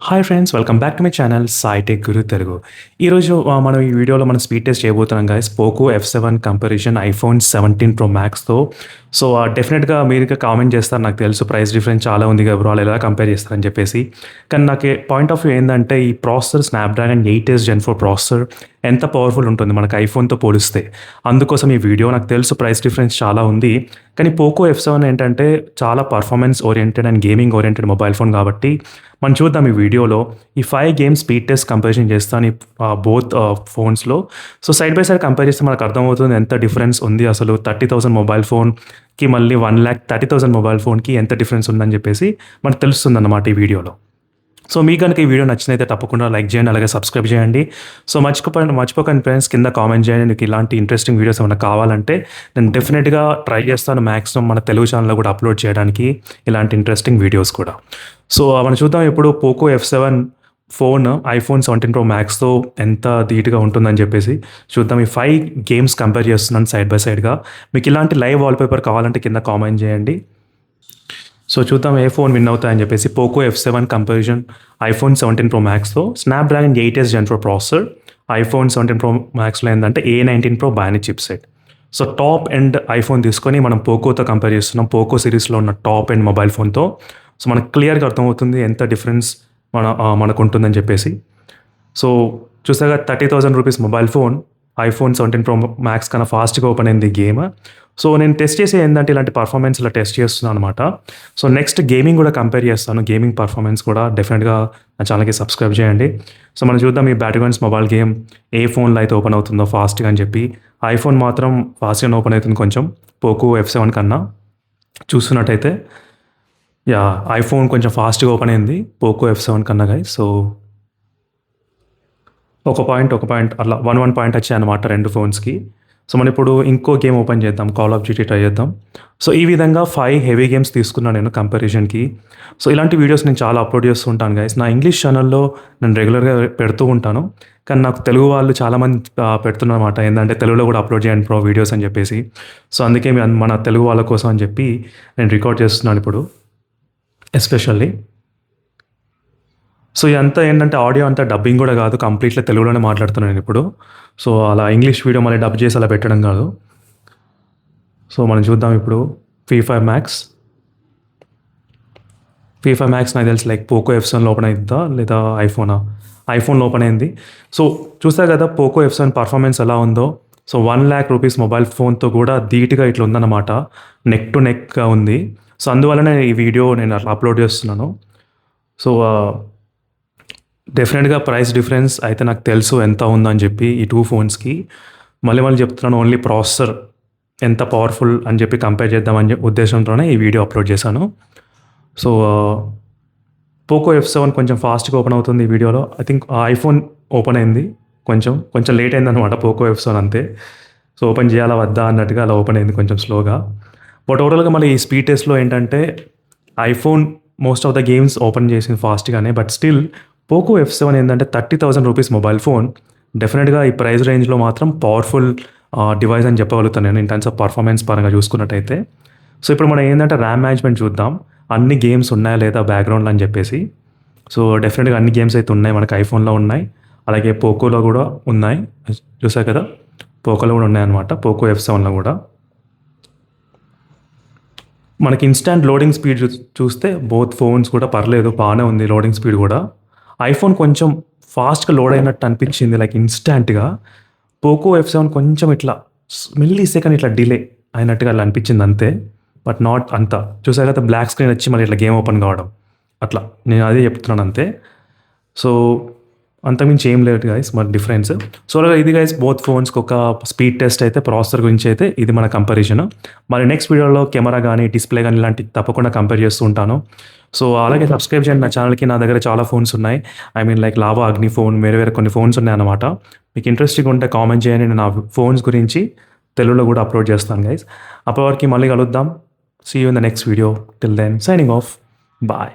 Hi friends, welcome back to my channel Sai tech guru Telugu. ఈరోజు మనం ఈ వీడియోలో మనం స్పీడ్ టెస్ట్ చేయబోతున్నాం guys. Poco F7 comparison iPhone 17 Pro Maxతో. సో డెఫినెట్గా మీరు ఇంకా కామెంట్ చేస్తారు, నాకు తెలుసు ప్రైస్ డిఫరెన్స్ చాలా ఉంది కదా బ్రో, వాళ్ళు ఎలా కంపేర్ చేస్తారని చెప్పేసి. కానీ నాకు పాయింట్ ఆఫ్ వ్యూ ఏంటంటే ఈ processor Snapdragon 8s Gen 4 processor ఎంత పవర్ఫుల్ ఉంటుంది మనకు ఐఫోన్తో పోలిస్తే. అందుకోసం ఈ వీడియో, నాకు తెలుసు ప్రైస్ డిఫరెన్స్ చాలా ఉంది, కానీ పోకో F7 ఏంటంటే చాలా performance oriented and gaming oriented mobile phone కాబట్టి మనం చూద్దాం ఈ వీడియోలో. ఈ 5 గేమ్స్ స్పీడ్ టెస్ట్ కంపారిజన్ చేస్తాను ఈ బోత్ ఫోన్స్లో. So side by side compare చేస్తే మనకు అర్థమవుతుంది ఎంత డిఫరెన్స్ ఉంది అసలు. 30,000 మొబైల్ ఫోన్కి మళ్ళీ 1,30,000 మొబైల్ ఫోన్కి ఎంత డిఫరెన్స్ ఉందని చెప్పేసి మనకు తెలుస్తుంది అన్నమాట ఈ వీడియోలో. సో మీకు కనుక ఈ వీడియో నచ్చినైతే తప్పకుండా లైక్ చేయండి, అలాగే సబ్స్క్రైబ్ చేయండి. సో మర్చిపోకండి ఫ్రెండ్స్, కింద కామెంట్ చేయండి మీకు ఇలాంటి ఇంట్రెస్టింగ్ వీడియోస్ ఏమైనా కావాలంటే. నేను డెఫినెట్గా ట్రై చేస్తాను మ్యాక్సిమం మన తెలుగు ఛానల్లో కూడా అప్లోడ్ చేయడానికి ఇలాంటి ఇంట్రెస్టింగ్ వీడియోస్ కూడా. సో మనం చూద్దాం ఇప్పుడు Poco F7 phone iPhone 17 Pro Maxతో ఎంత ధీటుగా ఉంటుందని చెప్పేసి చూద్దాం. ఈ 5 గేమ్స్ కంపేర్ చేస్తున్నాను సైడ్ బై సైడ్గా. మీకు ఇలాంటి లైవ్ వాల్పేపర్ కావాలంటే కింద కామెంట్ చేయండి. సో చూద్దాం ఏ ఫోన్ విన్ అవుతాయని చెప్పేసి. Poco F7 comparison iPhone 17 Pro Maxతో Snapdragon 8s Gen 4 processor. IPhone 17 Pro Maxలో ఏంటంటే A19 Pro Bionic chipset. So top end iPhone తీసుకొని మనం పోకోతో కంపేర్ చేస్తున్నాం, పోకో సిరీస్లో ఉన్న టాప్ ఎండ్ మొబైల్ ఫోన్తో. సో మనకు క్లియర్గా అర్థమవుతుంది ఎంత డిఫరెన్స్ మనకు ఉంటుందని చెప్పేసి. సో చూసాగా 30,000 rupees mobile phone iPhone 17 Pro Max కన్నా ఫాస్ట్గా ఓపెన్ అయింది గేమ్. సో నేను టెస్ట్ చేసే ఏంటంటే ఇలాంటి పర్ఫార్మెన్స్ ఇలా టెస్ట్ చేస్తున్నాను అనమాట. సో నెక్స్ట్ గేమింగ్ కూడా కంపేర్ చేస్తాను, గేమింగ్ పర్ఫార్మెన్స్ కూడా. డెఫినెట్గా నా ఛానల్కి సబ్స్క్రైబ్ చేయండి. సో మనం చూద్దాం ఈ బ్యాటిగన్స్ మొబైల్ గేమ్ ఏ ఫోన్లో అయితే ఓపెన్ అవుతుందో ఫాస్ట్గా అని చెప్పి. ఐఫోన్ మాత్రం ఫాస్ట్గా ఓపెన్ అవుతుంది కొంచెం పోకో F7 కన్నా చూస్తున్నట్టయితే. యా, ఐఫోన్ కొంచెం ఫాస్ట్గా ఓపెన్ అయింది పోకో F7 కన్నా గైస్. సో ఒక పాయింట్ అట్లా 1 పాయింట్ వచ్చాయి అనమాట రెండు ఫోన్స్కి. సో మనం ఇప్పుడు ఇంకో గేమ్ ఓపెన్ చేద్దాం, కాల్ ఆఫ్ డ్యూటీ ట్రై చేద్దాం. సో ఈ విధంగా 5 హెవీ గేమ్స్ తీసుకున్నాను నేను కంపారిజన్కి. సో ఇలాంటి వీడియోస్ నేను చాలా అప్లోడ్ చేస్తూ ఉంటాను గైస్. నా ఇంగ్లీష్ ఛానల్లో నేను రెగ్యులర్గా పెడుతూ ఉంటాను, కానీ నాకు తెలుగు వాళ్ళు చాలామంది పెడుతున్నమాట ఏంటంటే తెలుగులో కూడా అప్లోడ్ చేయండి ప్రో వీడియోస్ అని చెప్పేసి. సో అందుకే మన తెలుగు వాళ్ళ కోసం అని చెప్పి నేను రికార్డ్ చేస్తున్నాను ఇప్పుడు ఎస్పెషల్లీ. సో ఇదంతా ఏంటంటే ఆడియో అంతా డబ్బింగ్ కూడా కాదు, కంప్లీట్లీ తెలుగులోనే మాట్లాడుతున్నాను ఇప్పుడు. సో అలా ఇంగ్లీష్ వీడియో మళ్ళీ డబ్ చేసి అలా పెట్టడం కాదు. సో మనం చూద్దాం ఇప్పుడు FIFA Max నాకు తెలిసి లైక్ పోకో F7లో ఓపెన్ అవుతుందా లేదా ఐఫోన్లో ఓపెన్ అయింది. సో చూసా కదా పోకో F7 పర్ఫార్మెన్స్ ఎలా ఉందో. సో 1,00,000 రూపీస్ మొబైల్ ఫోన్తో కూడా ధీటుగా ఇట్లా ఉందన్నమాట, నెక్ టు నెక్గా ఉంది. సో అందువల్లనే ఈ వీడియో నేను అట్లా అప్లోడ్ చేస్తున్నాను. సో డెఫినెట్గా ప్రైస్ డిఫరెన్స్ అయితే నాకు తెలుసు ఎంత ఉందని చెప్పి ఈ 2 ఫోన్స్కి. మళ్ళీ చెప్తున్నాను, ఓన్లీ ప్రాసెసర్ ఎంత పవర్ఫుల్ అని చెప్పి కంపేర్ చేద్దామని ఉద్దేశంతోనే ఈ వీడియో అప్లోడ్ చేశాను. సో పోకో F7 కొంచెం ఫాస్ట్గా ఓపెన్ అవుతుంది ఈ వీడియోలో. ఐ థింక్ ఐఫోన్ ఓపెన్ అయింది కొంచెం లేట్ అయిందనమాట పోకో F7 అంతే. సో ఓపెన్ చేయాలా వద్దా అన్నట్టుగా అలా ఓపెన్ అయింది కొంచెం స్లోగా. బట్ ఓవరాల్గా మళ్ళీ ఈ స్పీడ్ టెస్ట్లో ఏంటంటే iPhone most of the games open చేసింది ఫాస్ట్గానే. బట్ స్టిల్ పోకో F7 ఏంటంటే 30,000 రూపీస్ మొబైల్ ఫోన్. డెఫినెట్గా ఈ ప్రైస్ రేంజ్లో మాత్రం పవర్ఫుల్ డివైస్ అని చెప్పగలుగుతాను నేను ఇన్ టర్మ్స్ ఆఫ్ పర్ఫార్మెన్స్ పరంగా చూసుకున్నట్టయితే. సో ఇప్పుడు మనం ఏంటంటే ర్యామ్ మేనేజ్మెంట్ చూద్దాం, అన్ని గేమ్స్ ఉన్నాయా లేదా బ్యాక్గ్రౌండ్లో అని చెప్పేసి. సో డెఫినెట్గా అన్ని గేమ్స్ అయితే ఉన్నాయి, మనకి ఐఫోన్లో ఉన్నాయి, అలాగే పోకోలో కూడా ఉన్నాయి. చూసా కదా పోకోలో కూడా ఉన్నాయన్నమాట, పోకో F7లో కూడా. మనకి ఇన్స్టాంట్ లోడింగ్ స్పీడ్ చూస్తే బోత్ ఫోన్స్ కూడా పర్లేదు, బాగానే ఉంది లోడింగ్ స్పీడ్ కూడా. ఐఫోన్ కొంచెం ఫాస్ట్గా లోడ్ అయినట్టు అనిపించింది లైక్ ఇన్స్టాంట్గా. పోకో F7 కొంచెం ఇట్లా మిల్లీ సెకండ్ ఇట్లా డిలే అయినట్టుగా అలా అనిపించింది అంతే, బట్ నాట్ అంతా. చూసారు కదా బ్లాక్ స్క్రీన్ వచ్చి మళ్ళీ ఇట్లా గేమ్ ఓపెన్ కావడం అట్లా, నేను అదే చెప్తున్నాను అంతే. సో అంతకుమించి ఏం లేదు గైస్ మన డిఫరెన్స్. సో ఇది గైస్ బోత్ ఫోన్స్కి ఒక స్పీడ్ టెస్ట్ అయితే ప్రాసెసర్ గురించి అయితే ఇది మన కంపారిజన్. మరి నెక్స్ట్ వీడియోలో కెమెరా కానీ డిస్ప్లే కానీ ఇలాంటి తప్పకుండా కంపేర్ చేస్తూ ఉంటాను. సో అలాగే సబ్స్క్రైబ్ చేయండి నా ఛానల్కి. నా దగ్గర చాలా ఫోన్స్ ఉన్నాయి, ఐ మీన్ లైక్ లావా అగ్ని ఫోన్, వేరే కొన్ని ఫోన్స్ ఉన్నాయి అన్నమాట. మీకు ఇంట్రెస్టింగ్ ఉంటే కామెంట్ చేయండి, నేను నా ఫోన్స్ గురించి తెలుగులో కూడా అప్లోడ్ చేస్తాను గైస్. అప్పటి వరకు మళ్ళీ కలుద్దాం. See you in the next video. Till then signing off, bye.